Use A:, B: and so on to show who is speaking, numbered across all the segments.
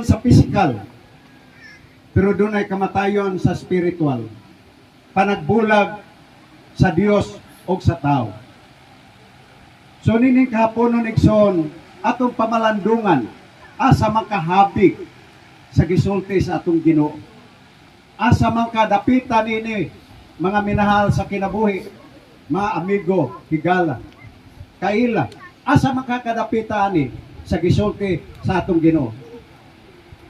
A: sa physical, pero doon ay kamatayon sa spiritual. Panagbulag sa Dios o sa tao. So nining kahapon nun igsoon, atong pamalandungan, asa makahabig sa gisulti sa atong Ginoo. Asa man kadapitan ini, mga minahal sa kinabuhi, mga amigo, higala, kaila, asa makakadapitan ni sa gisulti sa atong Ginoo.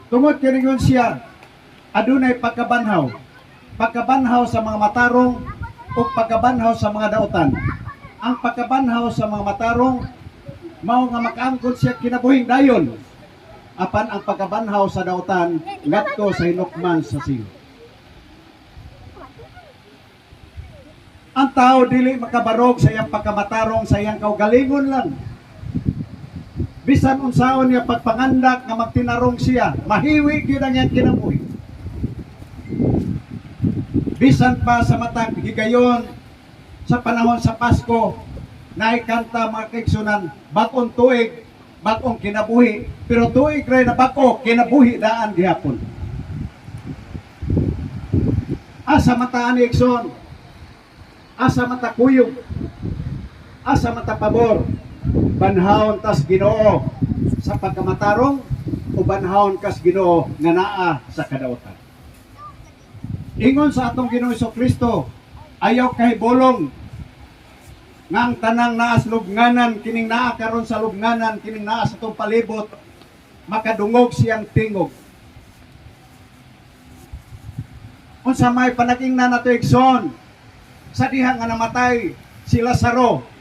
A: Tungod kiningon siya, adunay pagkabanhaw. Pagkabanhaw sa mga matarong o pagkabanhaw sa mga daotan. Ang pagkabanhaw sa mga matarong, mao nga makaangkon siya kinabuhing dayon. Apan ang pagkabanhaw sa daotan, ngadto sa hinukman sa siyo. Ang tao dili makabarog sa iyang pagkamatarong, sa iyang kaugalingon lang. Bisan unsaon niya pagpangandak nga magtinarong siya, mahiwi gyud ang iyang kinabuhi. Bisan pa sa matag higayon sa panahon sa Pasko, naikanta mga kaigsunan, bag-ong tuig, bag-ong kinabuhi, pero tuig ray na bag-o kinabuhi daan gihapon. Asa mata ani igsoon, asa mata kuyog, asa mata pabor, banhawon tas Ginoo sa pagkamatarong o banhawon kas Ginoo nga naa sa kadaotan. Ingon sa atong Ginoo Kristo, ayaw kay bolong nga ang tanang naa sa lubnganan, kining naa karon sa lubnganan, kining naa sa atong palibot, makadungog siyang tingog. Unsa may panagingnan nato igsoon sa diha nga namatay si Lazaro,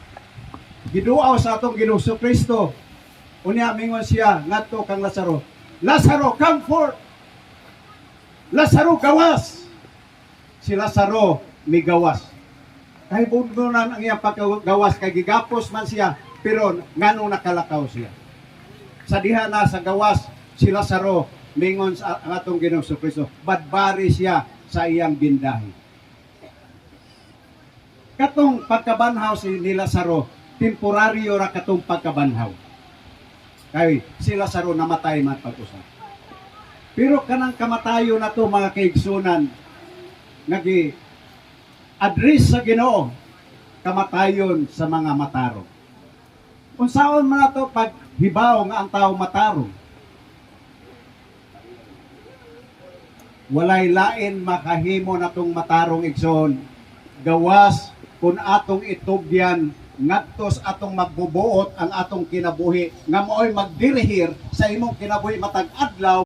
A: giduaw sa atong Ginoo Kristo. Unya mingon siya ngadto kang Lazaro, Lazaro, come forth. Lazaro, gawas. Si Lazaro migawas. Kay bundunan ang iyang paggawas, kay gigapos man siya, pero nganong nakalakaw siya. Sa diha na sa gawas si Lazaro, mingon sa atong Ginoo Kristo, badbari siya sa iyang bindahi. Katong pagkabanhaw ni Lazaro, temporaryo ra katong pagkabanhaw. Kay si Lazaro namatay man pag-usa. Pero kanang kamatayo na to mga kaigsunan, nagi address sa Ginoo, kamatayon sa mga matarong. Unsaon man nato pag hibaw nga ang tao matarong? Walay lain makahimo natong matarong igsoon, gawas kung atong itugyan ngadtos atong magbubuot ang atong kinabuhi nga mo'y magdirihir sa imong kinabuhi matag adlaw.